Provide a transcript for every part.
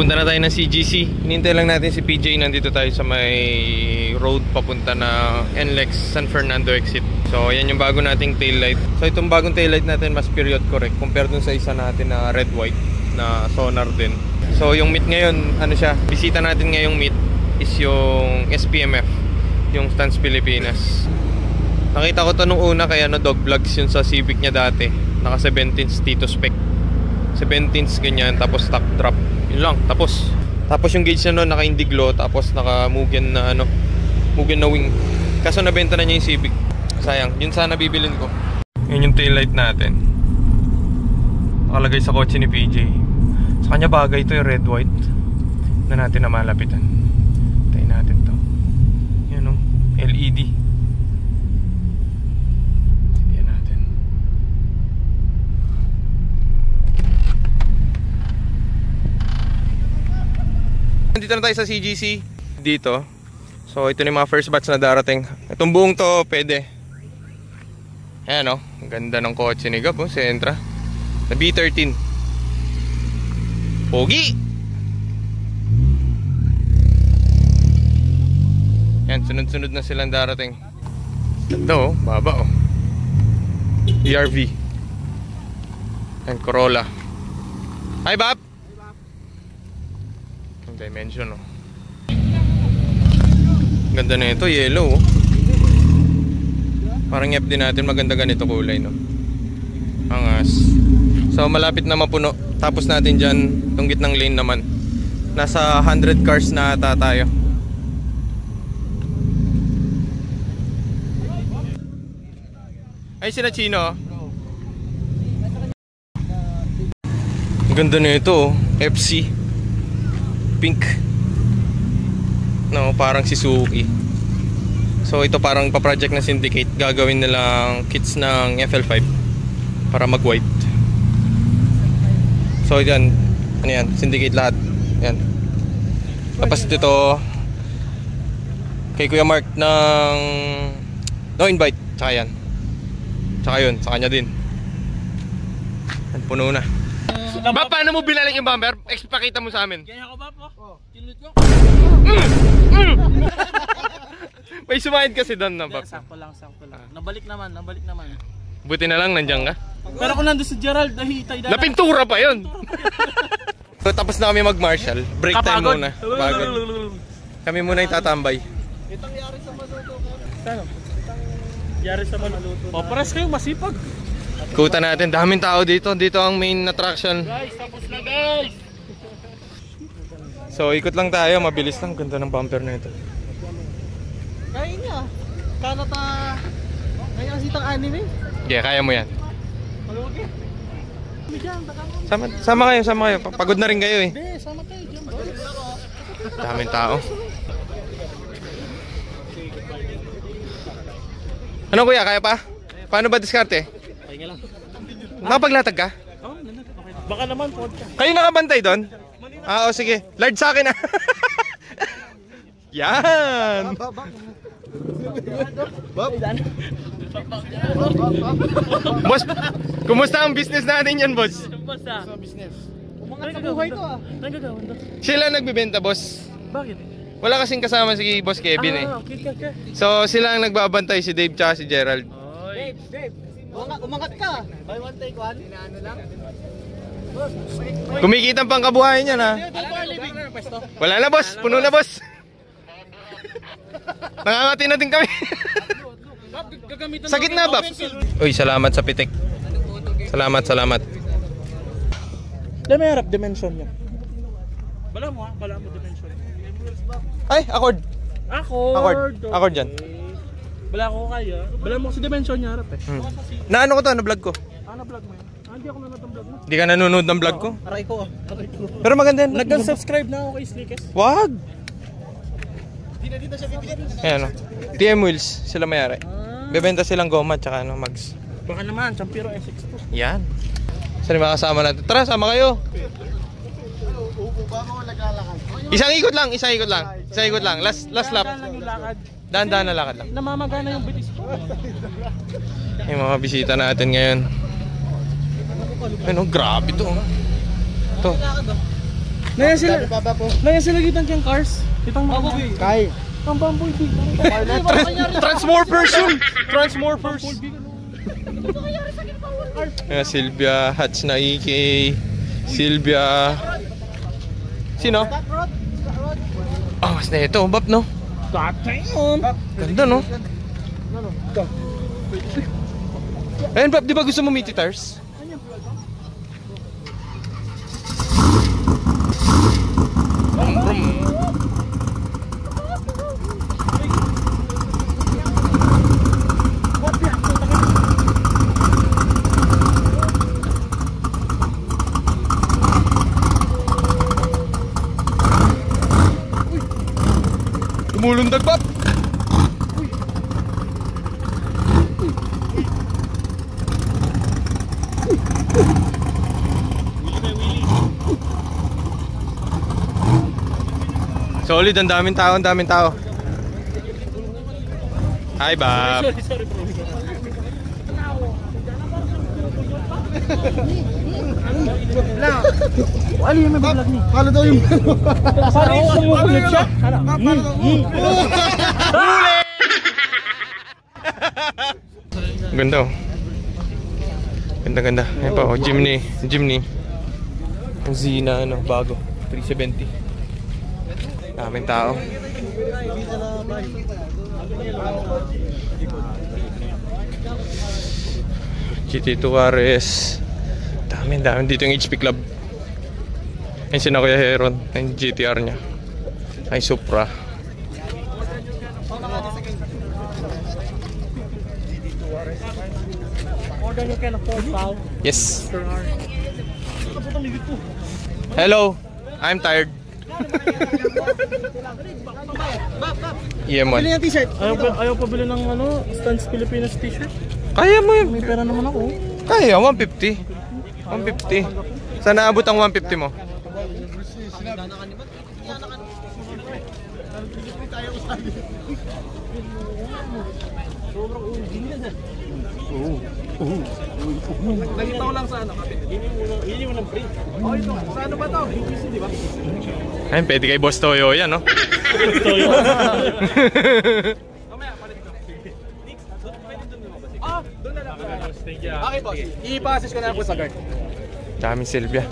papunta na tayo ng CGC. Hinintay lang natin si PJ. Nandito tayo sa may road papunta na NLEX San Fernando exit. So yan yung bago nating taillight. So itong bagong taillight natin mas period correct compare dun sa isa natin na red white na sonar din. So yung meet ngayon, ano siya, bisita natin ngayong meet is yung SPMF, yung Stance Pilipinas. Nakita ko to nung una kaya dog vlogs yun sa Civic niya dati. Naka 17s Tito Spec, 17s ganyan, tapos stock drop. Yun lang, tapos yung gauge na nun naka Indiglo, tapos naka Mugen na ano, Mugen na wing. Kaso nabenta na niya yung Civic. Sayang, yun sana bibilin ko. Yun yung taillight natin, nakalagay sa kotse ni PJ. Sa kanya bagay to yung red white na natin na malapitan. Tayo natin to. Yan o, LED. Yan natin. Nandito na tayo sa CGC dito. So ito na yung mga first batch na darating. Itong buong to pwede. Ayan o, ang ganda ng kotse ni Gab, Sentra na B13 Pogi. Yan, sunod-sunod na silang darating. Ito baba DRV and Corolla. Hi Bob. Ang dimension ganda na ito, yellow Parang FD natin maganda ganito kulay Angas. So malapit na mapuno. Tapos natin dyan itong gitnang lane naman. Nasa 100 cars na ata tayo. Ay sila Chino. Ang ganda na ito FC pink. No, parang si Suzuki. So ito parang pa-project na syndicate. Gagawin nilang kits ng FL5 para mag-white. So yan, ano yan, syndicate lahat. Yan. Tapos dito kay Kuya Mark ng no invite. Tsaka yan. Tsaka yun, sa kanya din. Yan, puno na. Ba, paano mo binaling yung bumper? Pakita mo sa amin. Kaya ako ba po? Kinut ko. May sumahid kasi doon na ba? Sakto lang. Nabalik naman. Buti na lang nandiyan ka. Pero kung nandun si Gerald, nahihitay dala. Napintura pa yun. So, tapos na kami mag-marshal. Break time muna. Pagod. Kami muna yung tatambay. Itang yari sa maluto. Saan? Yari sa maluto. O, pares kayo masipag. Kuta natin. Daming tao dito. Dito ang main attraction. Guys, tapos na guys. So, ikot lang tayo. Mabilis lang. Ganda ng bumper na ito. Kaya niya. Kanata. Ngayon sitang anime. Yeah, kaya mo yan. Malugi. Sama kayo. Pagod na rin kayo Hindi, sama kayo dyan. Daming tao. Ano kuya, kaya pa? Paano ba diskarte? Pahinga lang. Nakapaglatag ka? Oo, okay. Baka naman podcast. Kayo nakabantay doon? O sige. Large sa akin Yan! Boss, kumusta ang business natin yan, boss? Basta. Business. Umangat sa buhay ko Nagagawin to. Sila nagbibenta, boss. Bakit? Wala kasing kasama si Boss Kevin Okay. So sila ang nagbabantay, si Dave tsaka si Gerald. Dave. Umangat ka. Buy one take one. Ano lang? Kumikita pang kabuhayan yan Wala na boss, puno na boss. Nangangati na din kami. Sa gitna ba? Uy, salamat sa pitik. Salamat. May harap dimension niya. Bala mo dimension. Ay, accord dyan. Bala ko kaya. Bala mo kasi dimension niya harap Na ano ko to, na-vlog ko. Na-vlog mo yun? Hindi ako nanonood ng vlog mo. Hindi ka nanonood ng vlog ko? Aray ko. Pero maganda yan. Nag-subscribe na ako kay Slickest. Wag! Hindi na siya bibigyan. Ayan TM Wheels, sila mayari. Bebenta silang goma tsaka mags. Baka naman, Champiro SX2. Yan. Saan yung mga kasama natin? Tara, sama kayo. Isang ikot lang. Last lap. Dahan-dahan na lakad lang. Namamagana yung bilis ko. Yung mga bisita natin ngayon. Ano, grabe to. Ito. Naya sila kitang kang cars. Kitang mga. Kay. Ang Bumblebee. Transmorphers yun! Transmorphers! Sylvia, Hats na EK. Sylvia. Sino? Oh, mas na ito. Bap, no? Ganda, no? Ayun, Bap, di ba gusto mo meaty tires? Tumulundag, Bap! Solid, ang daming tao, ang daming tao. Hi, Bap! Sorry. Ano yung may vlog ni? Kala daw yung parang sumukulot siya. Huli! Ganda, oh. Ganda. Ayan pa, oh. Jimny. Ang Zina, ano, bago. 370. Daming tao. GT2 RS. Dami dito yung HP Club. Ayun si Kuya Heron, yung GTR niya. Ay Supra. Order you can afford, pal. Yes. Hello. I'm tired. EM1. Bili ng t-shirt. Ayaw pa bili ng ano, Stance Pilipinas t-shirt. Kaya mo yun. May pera naman ako. Kaya, 150. 150. Saan naabot ang 150 mo? Nakita ko lang sa ano. Hindi mo ng free. Oh, ito. Sa ano ba ito? UPC, di ba? Ayun, pwede kay Boss Toyo yan, no? Boss Toyo. Doon na lang. Okay, boss. I-passes ko na lang po sa guard. Daming Sylvia.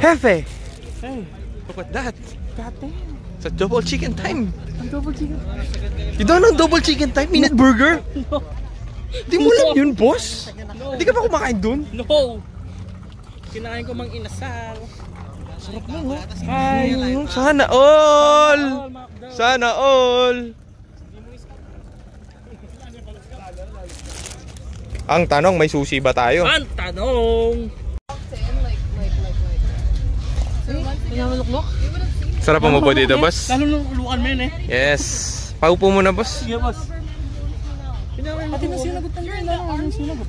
Hefe! Hey, Look at that! God damn. It's a double chicken time! Ang double chicken. You don't know double chicken time? Minute burger? Di mo lang yun, boss? Di ka ba kumakain dun? No! Kinain ko mang inasal. Sarap mo, ha? Ay, sana all! Sana all! Ang tanong, may sushi ba tayo? Ang tanong! Sarap mo po dito, boss? Lalo nung ulukan mo yun, eh. Yes. Paupo muna, boss. Sige, boss. Pati na sinagot ng gano'n. Anong sinagot?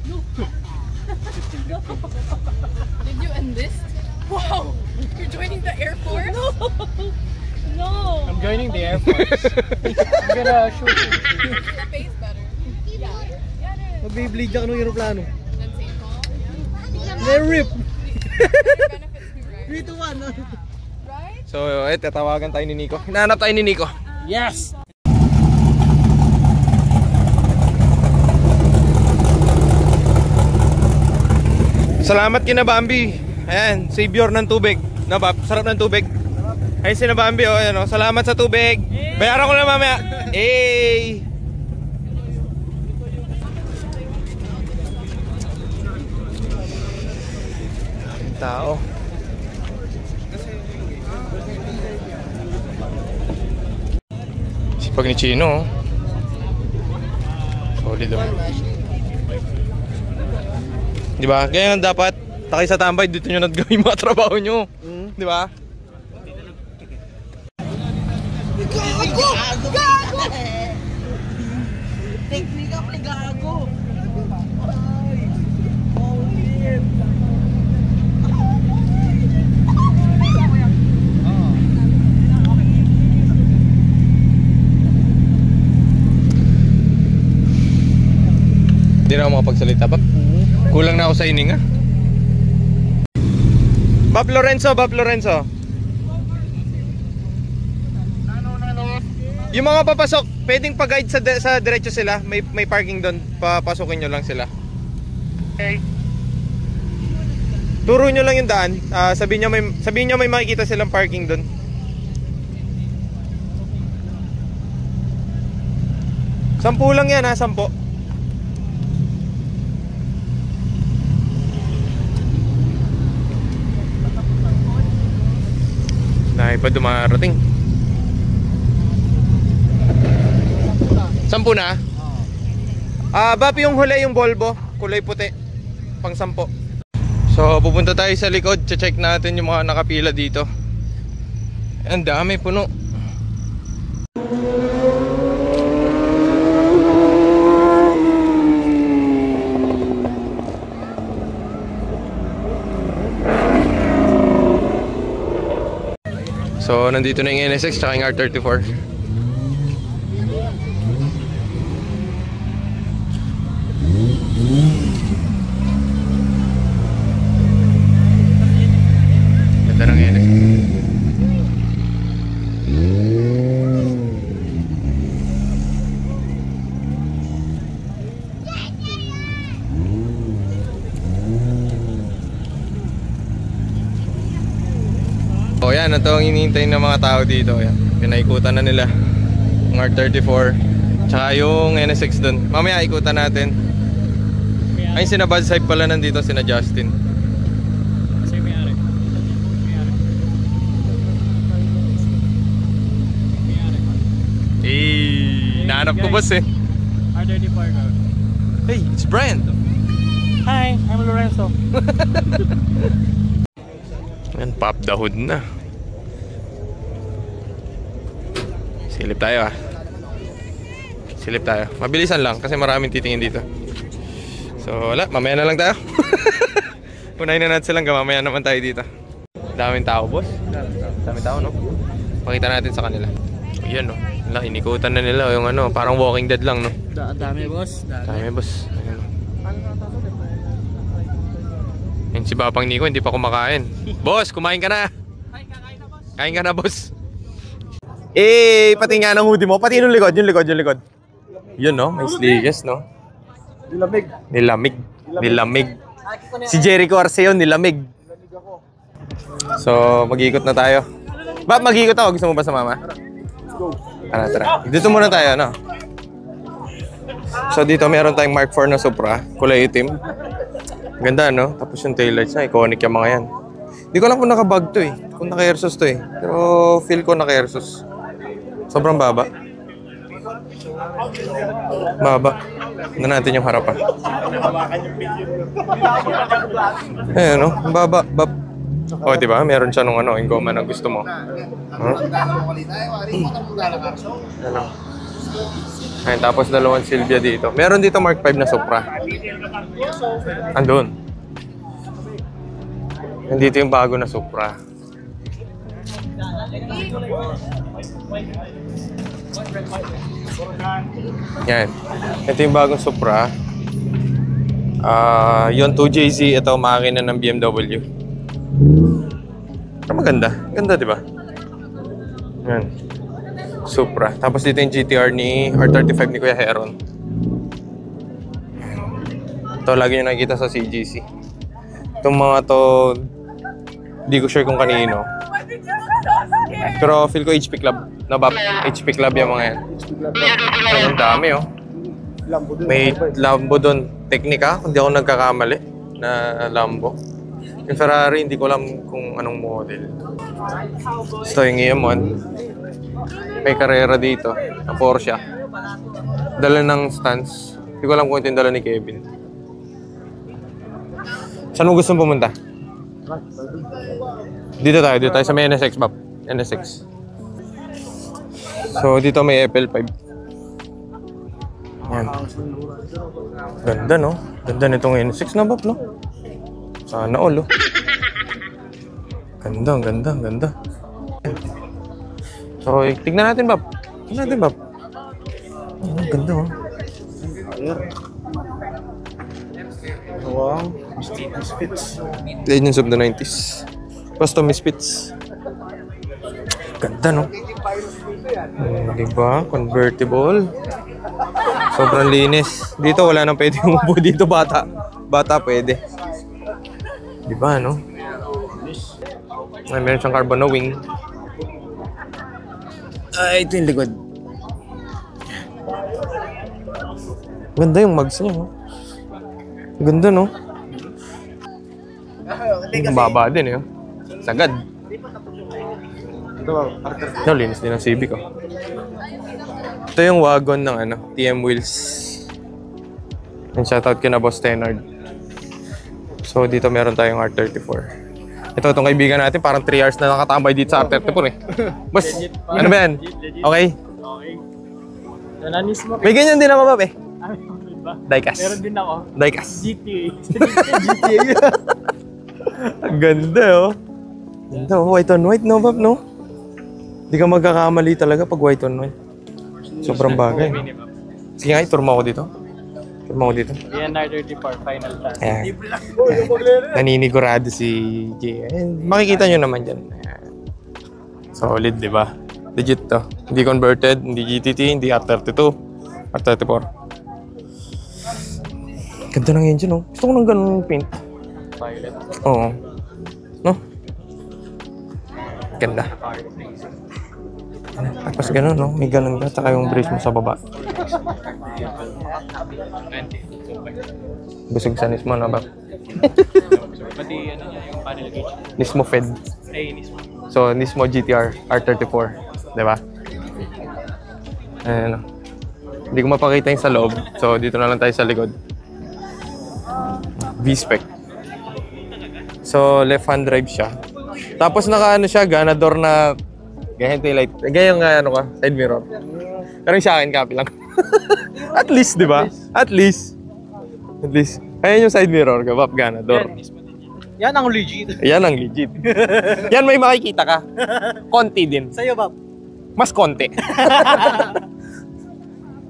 Did you enlist? Wow! You're joining the Air Force? No! I'm joining the Air Force. I'm gonna shoot you. Your face better. Yeah. Mag-bleed ako ng aeroplano. Then St. Paul? They're rip! Benefits me, right? 3 to 1. Right? So, tatawagan tayo ni Nico. Hinahanap tayo ni Nico. Yes! Salamat kina Bambi. Ayan, savior ng tubig. No, Bab? Sarap ng tubig. Ayun si na Bambi, oh, ayan, oh. Salamat sa tubig. Bayaran ko na mamaya. Hey! Tao. Sipag ni Chino, oh. Solid, oh. Di ba? Ganyan dapat. Takay sa tambay, dito nyo nagawin mga trabaho nyo. Di ba? Gago! Gago! Technique up ni gago! Hindi na ako makapagsalita. Bap, kulang na ako sa ininga. Bap Lorenzo, Bap Lorenzo. Yung mga papasok, pwedeng pag-guide sa diretso sila. May parking doon. Papasukin nyo lang sila. Okay. Turo nyo lang yung daan. Sabihin nyo may makikita silang parking doon. Sampu lang yan ha, 10. Dahil pa dumarating. 10 na? Bap, yung huli yung Volvo, kulay puti, pang 10. So pupunta tayo sa likod, check natin yung mga nakapila dito. Ang dami, puno. So nandito na yung NSX tsaka yung R34. Ganda ng NSX. O yan, ito ang hinihintay ng mga tao dito. Yan. Pinaikutan na nila yung R34 tsaka yung NSX dun. Mamaya ikutan natin. Ayun, sina Buzz Hype pala nandito, sina Justin. Kasi may-ari. Eh, nahanap ko boss eh. R34 go. Hey, it's Brian. Hi, I'm Lorenzo. Yan, pop the hood na. Silip tayo ah. Silip tayo. Mabilisan lang kasi maraming titingin dito. So wala, mamaya na lang tayo. Unahin na natin silang, mamaya naman tayo dito. Daming tao boss. Daming tao no. Pakita natin sa kanila. So, yan no. Inikutan na nila yung ano, parang Walking Dead lang no. Dami boss. Dami boss. Ayan, no. Yan si Papang Nico, hindi pa kumakain. Boss, kumain ka na. Kain ka na boss. Eh, pati nga ng hoodie mo. Pati yung likod, yung likod. Yun no, may sleeves no. Nilamig. Si Jericho Arceo, nilamig. So, mag-iikot na tayo. Ba, mag-iikot ako. Gusto mo ba sa mama? Tara. Dito muna tayo, no? So, dito meron tayong Mark IV na Supra. Kulay itim. Ganda, no? Tapos yung taillights na. Iconic yung mga yan. Hindi ko alam kung naka-bag to eh. Kung naka-Airsus to eh. Pero feel ko naka-Airsus. Sobrang baba. Tignan natin yung harapan. Eh, no? Baba. O, diba? Meron siya nung ano, yung goma na gusto mo. Huh? Ano? Ayun, tapos dalawang Silvia dito. Meron dito Mark V na Supra. Andun. Nandito yung bago na Supra. Yan. Ito yung bagong Supra. Yung 2JZ, ito makina ng BMW. Pero maganda. Ganda, di ba? Yan. Supra. Tapos dito yung GTR ni R35 ni Kuya Heron. Ito lagi nyo nakikita sa CGC. Itong mga to, hindi ko sure kung kanino. Pero feel ko HP Club. HP Club yung mga yan. Ang dami oh. May Lambo doon. Teknika, kung di ako nagkakamali na Lambo. Yung Ferrari, hindi ko alam kung anong model. So yung Iamon, may Carrera dito, na Porsche. Dala ng stance. Hindi ko alam kung ito yung dala ni Kevin. Saan mo gusto pumunta? Dito tayo sa may NSX, Bob. NSX. So dito may FL5. Yan. Ganda no? Ganda nitong NSX na, Bob, no? Sana all, oh. Ganda. So, tignan natin, Bob. Oh, ganda, oh. Wow. Misfits. Legends of the 90s. Custom Misfits. Ganda, no? Diba? Convertible. Sobrang linis. Dito wala nang pwede umupo dito, bata. Bata pwede. Diba, no? Ay, meron siyang carbon na wing. Ay, ito yung likod. Ganda yung mags niya, no? Ganda, no? Yung baba din, eh. Sagad. Ito, linis din ng Civic, oh. Ito yung wagon ng TM Wheels. And shoutout kina Boss Tenard. So, dito meron tayong R34. Ito, itong kaibigan natin, parang 3 hours na nakatambay dito sa R34, eh. Boss, ano ba yan? Okay? Okay. Nalanis mo. May ganyan din ako, Bob, eh. Diecast. Meron din ako. Diecast. GTA. Ang ganda, oh. Ganda, oh. White on white, no, Bob, no? Hindi ka magkakamali talaga pag white on white. Sobrang bagay. Sige nga, iturma ko dito. Turma ko dito. Yan, R34, final task. Ayan. Naninigurado si Jay. Ayan, makikita nyo naman dyan. Ayan. Solid, di ba? Legit to. Hindi converted, hindi GTT, hindi R32, R34. Ganda ng engine, oh. Gusto ko ng ganun paint. Violet. Oo. No? Ganda. Tapos ganun, no? May ganun ka. Tsaka yung brace mo sa baba. Busog sa Nismo, no ba? Pati ano niya, yung panel gauge. Nismo Fed. Ay, Nismo. So, Nismo GTR R34. Diba? Ayan. Hindi ko mapakita yung sa loob. So, dito na lang tayo sa likod. V-Spec. So, left-hand drive siya. Tapos naka-ano siya, ganador na ganyan taillight. Ganyan nga side mirror. Pero yung sa akin, copy lang. At least, di ba? At least. At least. Ayan yung side mirror, gabap, ganador. Yan ang legit. Yan ang legit. Yan may makikita ka. Konti din. Sa'yo, Bob. Mas konti.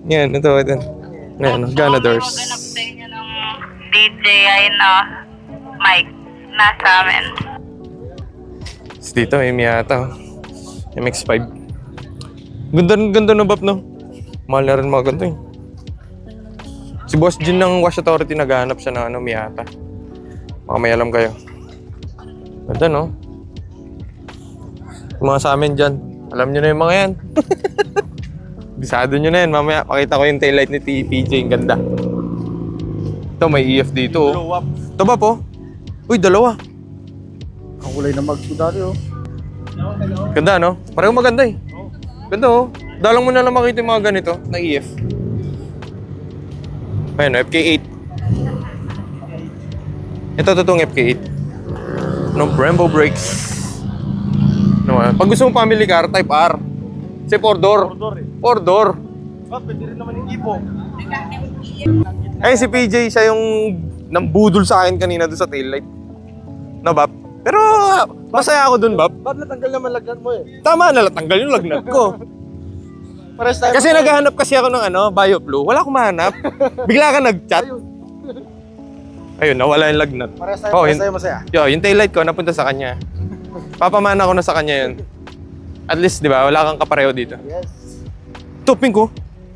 Yan, ito. Ayan, ganadors. Maghanap sa inyo ng DJI na mic nasa amin. Dito, may Miata. MX-5. Ganda na, Bap, no? Mahal na rin mga ganito, eh. Si Boss Jin ng Wash Authority, naghahanap siya ng Miata. Baka may alam kayo. Ganda, no? Yung mga sa amin dyan, alam nyo na yung mga yan. Bisado nyo na yan. Mamaya, pakita ko yung taillight ni PJ. Ang ganda. Ito, may EF dito, oh. Ito, Bap, oh. Uy, dalawa. Ang kulay ng mags ko dati, oh. Ganda, no? Parang maganda, eh. Ganda, oh. Dalang mo na lang makita yung mga ganito na EF. Ayan, FK8. Ito, totoong FK8. No, Brembo brakes. No, pag gusto mong family car, type R. Kasi 4-door. 4-door. Pwede rin naman yung ipo. Ay, si PJ, siya yung nambudol sa akin kanina doon sa taillight. No, Bap? Pero masaya ako doon, Bap. Bob, natanggal naman lagnat mo, eh. Tama na, natanggal yung lagnat ko. Pares tayo. Kasi naghahanap kasi ako ng BioFlu. Wala akong mahanap. Bigla ka nag-chat. Ayun, nawala yung lagnat. Pares tayo, Oh, pares yun- tayo masaya. Yung taillight ko, napunta sa kanya. Papamana ko na sa kanya yun. At least, di ba, wala kang kapareho dito. Yes. Ito, pink ko.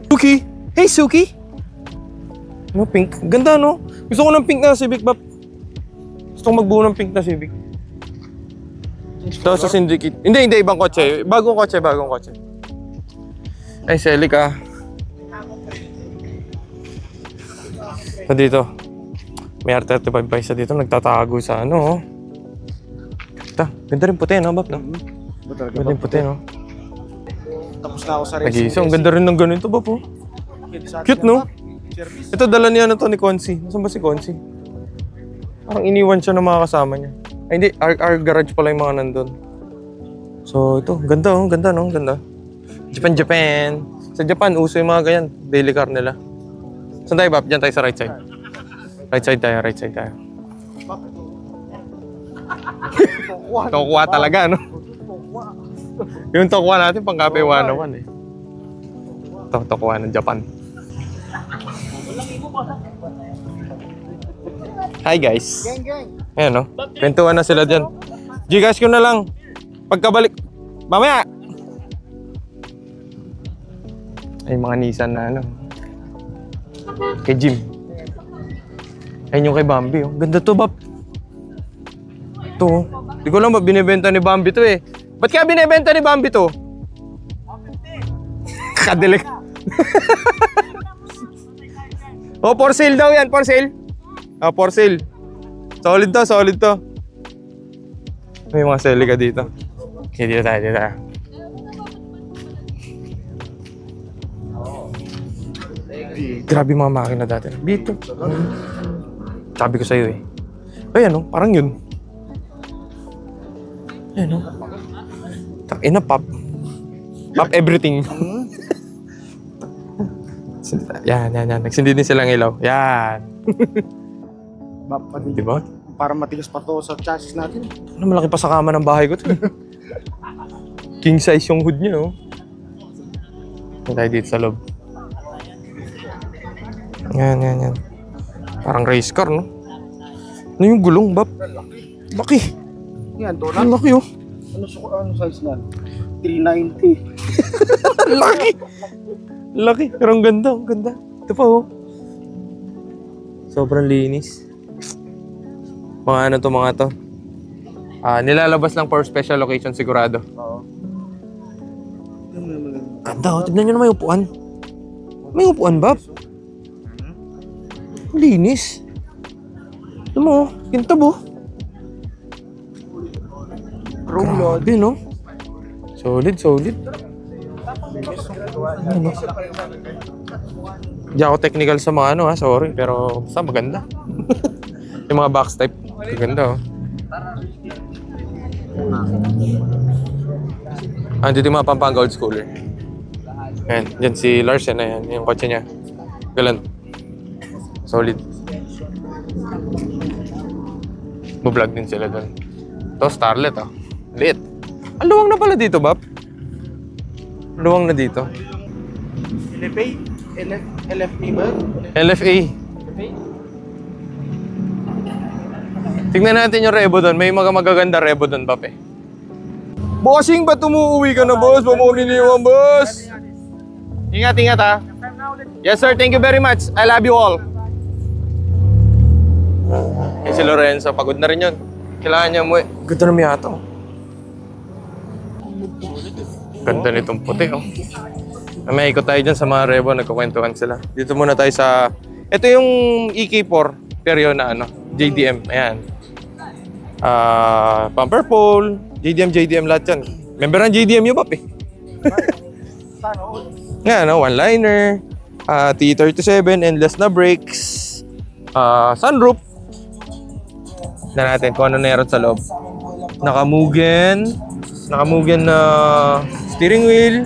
Suki! Hey, Suki! Ano, pink? Ganda, no? Gusto ko ng pink na Civic, Bap. Gusto ko magbuo ng pink na Civic. Ito sa Syndicate. Hindi, ibang kotse. Bagong kotse. Ay, Celica. So, dito. May R35 pa isa dito. Nagtatago sa oh. Ganda rin puti, no, Bap, no? Ganda rin puti, no? Tapos na ako sa racing. Nag-iisa. Ang ganda rin ng ganito, Bap, oh. Cute, no? Ito, dala niya na to ni Consi. Nasaan ba si Consi? Parang iniwan siya ng mga kasama niya. Ay, hindi. Our garage pala yung mga nandun. So, ito. Ganda, oh. Ganda, no? Ganda. Japan. Sa Japan, uso yung mga ganyan. Daily car nila. Saan tayo, Bap? Diyan tayo sa right side. Right side tayo. Tokuha talaga, no? Yung tokuha natin, pang Cafe 101, eh. Ito, tokuha ng Japan. Hi guys. Gang, gang. Ayan no. Kwentuhan na sila dyan. Gcash ko na lang. Pagkabalik. Mamaya! Ay mga Nissan na ano. Kay Jim. Ayun yung kay Bambi. Oh. Ganda to, Bap. Ito. Hindi ko lang ba binibenta ni Bambi to eh. Ba't kaya binibenta ni Bambi to? Kadilik. Oh, for sale daw yan. For sale. Ah, for sale. Solid to, solid to. May mga selika dito. Okay, dito tayo, dito tayo. Grabe mga makina dati. Dito. Sabi ko sa'yo eh. Ay ano, parang yun. Ayan o. Ina, pop. Pop everything. Yan. Nagsindi din silang ilaw. Yan. Diba? Para matigas pa to sa chassis natin. Ano, malaki pa sa kama ng bahay ko to. King size yung hood niya, oh. Tayo dito sa loob. Yan. Parang race car, no? Ano yung gulong, Bap? Laki. Yan, to Ang laki, oh. Ano size na? 390. Laki. Pero ang ganda, Ito pa, oh. Sobrang linis. Mga ano to, mga to. Nilalabas lang for special occasion sigurado. Oo. Ganda, oh. Tignan nyo na may upuan. May upuan, Bap. Linis. Alam mo, kintab, oh. Grabe, no? Solid. Ano? Hindi ako technical sa mga ano, ha? Sorry. Pero basta maganda. Yung mga box type. Maganda, oh. Dito yung mga Pampanga old schooler. Ayan. Diyan si Larsen na yan. Yung kotse niya. Galant. Solid. Bublog din sila doon. Ito, Starlet, oh. Lit. Ang luwang na pala dito, Bap. Luwang na dito. LFA? LFA ba? LFA. Tignan natin yung Revo doon. May mga magaganda Revo doon, Bap, eh. Bossing, ba't umuwi ka na, boss? Ba't mo niniwan, boss? Ingat, ha. Yes, sir. Thank you very much. I love you all. Si Lorenzo, pagod na rin yun. Kailangan niya umuwi. Ganda na miyata, oh. Ganda nitong puti, oh. May ikot tayo dyan sa mga Revo, nagkukwentuhan sila. Dito muna tayo sa... Ito yung EK4 Perio na ano, JDM. Ayan. Bumper pole, JDM lahat yan. Member ng JDM yung Bap, eh. Yan, no? One-liner, T37, endless na brakes, sunroof. Na natin kung ano meron sa loob. Nakamugen na steering wheel.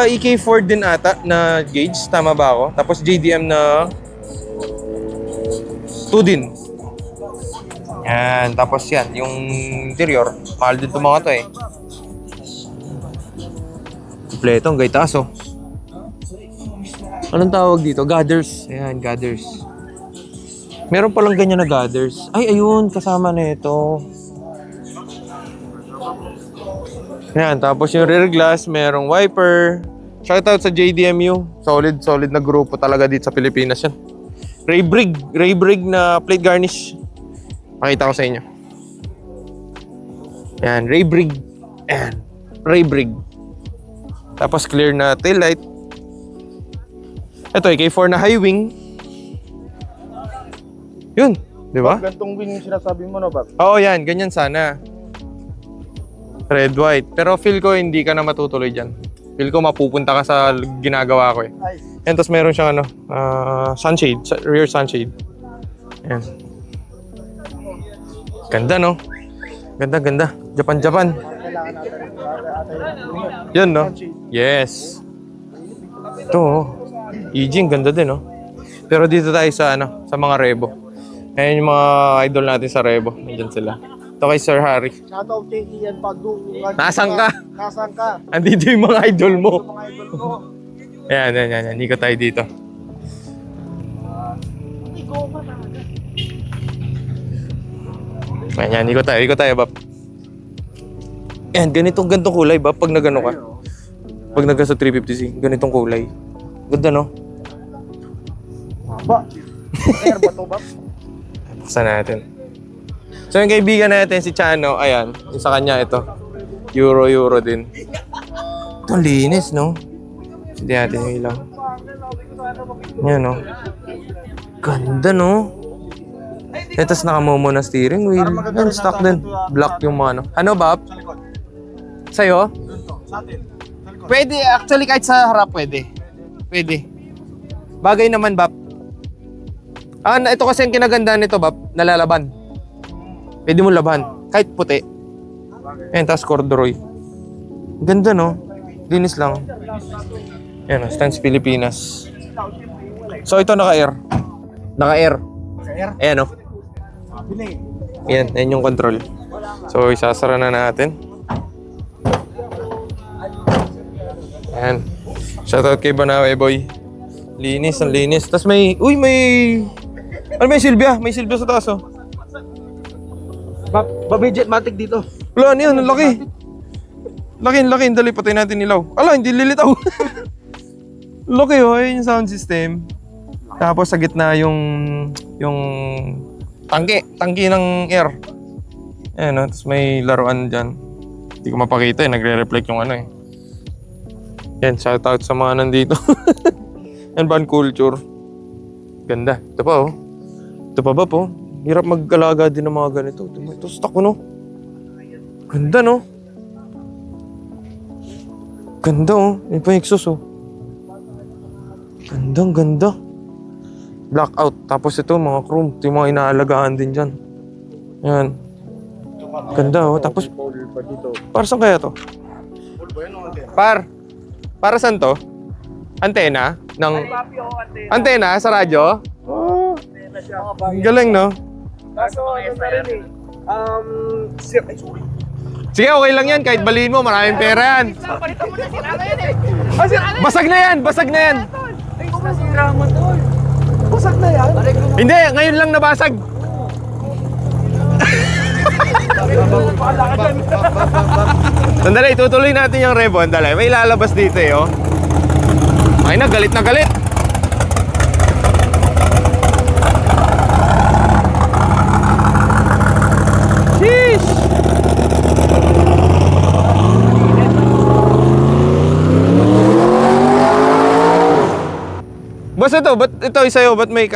EK4 din ata na gauge, tama ba ako? Tapos JDM na 2 din. Yan, tapos yan, yung interior, mahal din itong mga to, eh. Kompleto, ang gaitaas, oh. Anong tawag dito? Gutters. Ayan, gutters. Meron palang ganyan na gutters. Ay, ayun, kasama na ito. Ayan, tapos yung rear glass, merong wiper. Shoutout sa JDMU. Solid na grupo talaga dito sa Pilipinas yan. Ray Brig na plate garnish. Pakita ko sa inyo. Ayan, Ray Brig. Ayan, Ray Brig. Tapos clear na taillight. Ito, EK4 na high wing. Yun, di ba? Gantong wing yung sinasabi mo, no, Bab? Oo, yan. Ganyan sana. Red, white. Pero feel ko hindi ka na matutuloy dyan. Feel ko mapupunta ka sa ginagawa ko, eh. Yan, tapos meron siyang ano, sunshade, rear sunshade. Yan. Ganda, no? Ganda. Japan. Yan, no? Yes. Ito, oh. Eugene, ganda din, no? Pero dito tayo sa, ano, sa mga Revo. Ayan yung mga idol natin sa Revo. Nandiyan sila. Ito kay Sir Harry. Shoutout kay Ian Pagdu. Nasaan ka? Nasaan ka? Andito yung mga idol mo. Mga idol ko. Ayan. Hindi ko tayo dito. Ayan, ikot tayo, Bap. Ayan, ganitong kulay, Bap, pag nagano ka. Pag nagka sa 350Z, ganitong kulay. Ganda, no? Ba? Air ba to, Bap? Buksan natin. So, yung kaibigan natin, si Chano, ayan, yung sa kanya ito. Euro din. Ito, linis, no? Hindi natin yung ilaw. Yan, no? Ganda, no? Ito, nakamomo na steering wheel. Yan, stock din. Black yung mga, no? Ano, Bap? Sa'yo? Sa atin. Pwede, actually, kahit sa harap, pwede. Pwede. Bagay naman, Bap. Ito kasi yung kinaganda nito, Bap, nalalaban. Pwede mo laban. Kahit puti. Ayan, tapos corduroy. Ganda, no? Linis lang. Ayan, Stance Pilipinas. So, ito naka-air. Naka-air. Ayan, no? Ayan yung control. So, isasara na natin. Ayan. Shoutout kay Banawe, boy. Linis, ang linis. Tapos may... Uy, may... Ano may Silvia? May Silvia sa taas, oh. Babidget matic dito. Wala, ano yun? Ang laki. Laki. Dali, patay natin ilaw. Ala, hindi lilitaw. Laki, oh. Ayun yung sound system. Tapos sa gitna yung tangke ng air. Ayan, oh. Tapos may laruan dyan. Hindi ko mapakita, eh. Nagre-reflect yung ano, eh. Yan, shoutout sa mga nandito. Yan, van culture. Ganda. Ito pa, oh. Ito pa ba, po? Hirap mag-alaga din ng mga ganito. Ito, stock, no? Ganda, no? Ganda, oh. Yan pa yung exhaust, oh. Ganda. Blackout. Tapos ito, mga chrome. Ito yung mga inaalagaan din dyan. Yan. Ganda, oh. Tapos, para saan kaya to? Para saan to? Antena? Antena sa radyo? Oh. Galing, no? Kaso, ano na rin eh. Sige, okay lang yan. Kahit baliin mo, maraming pera yan. Palitan mo na, sira na yan eh. Basag na yan! Basag na yan! Ay, nasira mo tol. Basag na yan. Hindi, ngayon lang nabasag. Sandali, tutuloy natin yung revo. Sandali, may lalabas dito eh, oh. Ay na, galit na galit. Sheesh! Basta ito, ba't ito isayo? Ba't may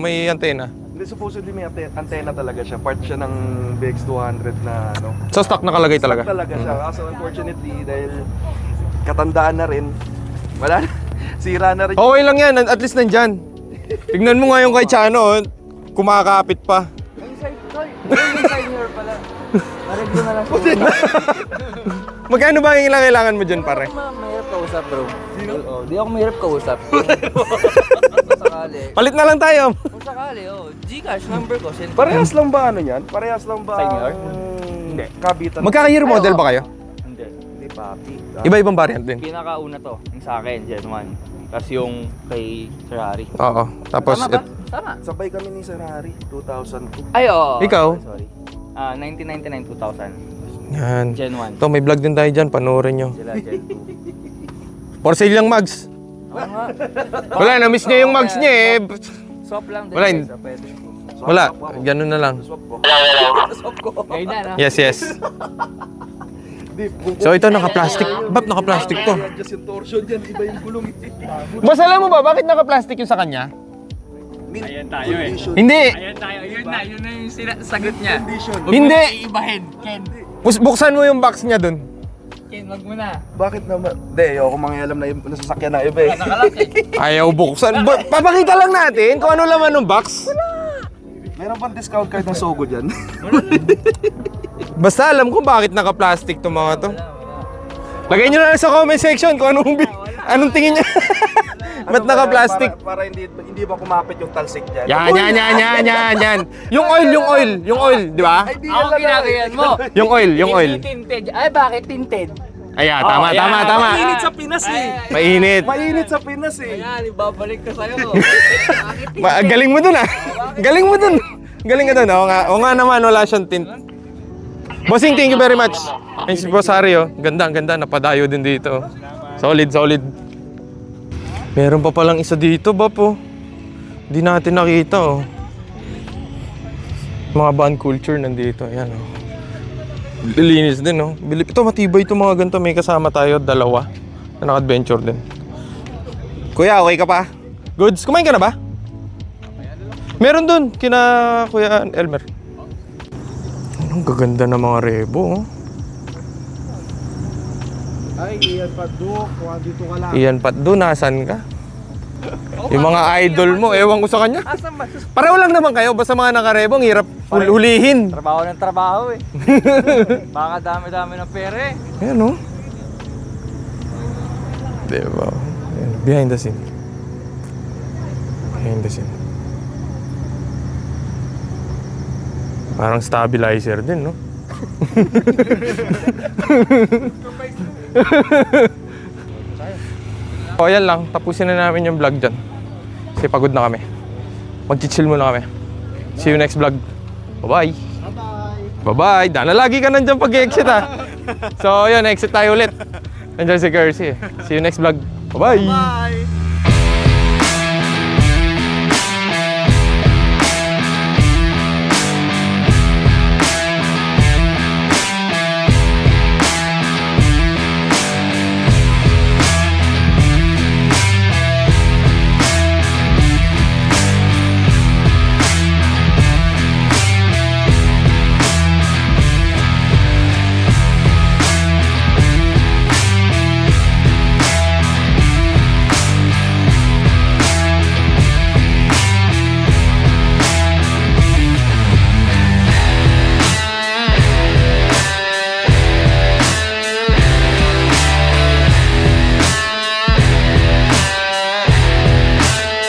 may antena? Hindi, supposedly may antena talaga siya. Part siya ng BX200 na ano. So stock nakalagay talaga? Stock talaga siya. Kaso unfortunately, dahil katandaan na rin, wala na. Sira na rin. Okay lang yan, at least nandyan. Tignan mo nga yung kay Chano, kumakapit pa. Yung side mirror pala. Mareglo na lang siya. Magkano ba yung kailangan mo dyan, pare? Mahirap kausap, bro. Di ako mahirap kausap. Kung sakali. Palit na lang tayo. Kung sakali, Gcash number ko. Parehas lang ba ano yan? Parehas lang ba? Side mirror? Hindi. Kabitan. Magkaka-year model ba kayo? Hindi. Hindi, papi. Iba-ibang variant din. Pinakauna to, yung sa akin, Gen 1. Kasi yung kay Ferrari. Oo. Tapos, Tama ba? Tama. Sabay kami ni Ferrari, 2002. Ay, oo. Ikaw? Sorry. 1999, 2000. yan. Gen 1. Ito, may vlog din tayo dyan. Panoorin nyo. Sila Gen 2. For sale yung mugs. Oo nga. Wala, na-miss niya yung mugs niya eh. Swap lang din. Wala, guys, pwede. Wala, ganun na lang. Swap ko. Swap ko. Ngayon na, no? Yes. So ito, naka-plastic. Ba't naka-plastic to? Just yung torsion dyan, iba yung gulong. Boss, alam mo ba, bakit naka-plastic yung sa kanya? Ayan tayo eh. Hindi! Ayan tayo. Yun na yung sagot niya. Hindi! Iibahin. Ken. Buksan mo yung box niya dun. Ken, wag mo na. Bakit naman? Hindi, ayoko mangialam na yung nasasakyan na iba eh. Nakalak eh. Ayaw buksan. Papakita lang natin kung ano laman ng box. Meron bang discount card ng Sogo dyan? Basta alam ko bakit naka-plastic to mga to. Lagay nyo na lang sa comment section kung anong tingin niya. Ba't naka-plastic? Para hindi ba kumapit yung talsik dyan? Yan. Yung oil, di ba? Ako ginagayan mo. Yung oil. Hindi tinted. Ay, bakit tinted? Ayan, tama. Mainit sa Pinas eh. Mainit. Mainit sa Pinas eh. Ayan, ibabalik ka sa'yo. Galing mo dun ah. Galing mo dun. Galing ka doon. Oo nga naman, wala siyang tint. Bossing, thank you very much. Ayun si Boss Harry, oh. Ganda, ang ganda. Napadayo din dito. Solid, solid. Meron pa palang isa dito, Bap, oh. Hindi natin nakita, oh. Mga van culture nandito. Ayan, oh. Linis din, oh. Ito, matibay ito mga ganito. May kasama tayo, dalawa. Na naka-adventure din. Kuya, okay ka pa? Goods? Kumain ka na ba? Meron dun, kina Kuya Elmer. Ang gaganda ng mga rebo, oh. Ay, Ian Patdo, kuha dito ka lang. Iyan Patdo, nasan ka? Yung mga idol mo, ewan ko sa kanya. Pareho lang naman kayo, basta mga nakarebo, ang hirap hulihin. Trabaho ng trabaho eh. Baka dami-dami ng pera eh. Ayan, oh. Diba? Ayan, behind the scene. Behind the scene. Parang stabilizer din, no? O, yan lang. Tapusin na namin yung vlog dyan. Kasi pagod na kami. Mag-chill muna kami. See you next vlog. Bye-bye. Bye-bye. Dana, lagi ka nandyan pag-exit, ha? So, yun. Exit tayo ulit. Nandiyan si Kersey. See you next vlog. Bye-bye.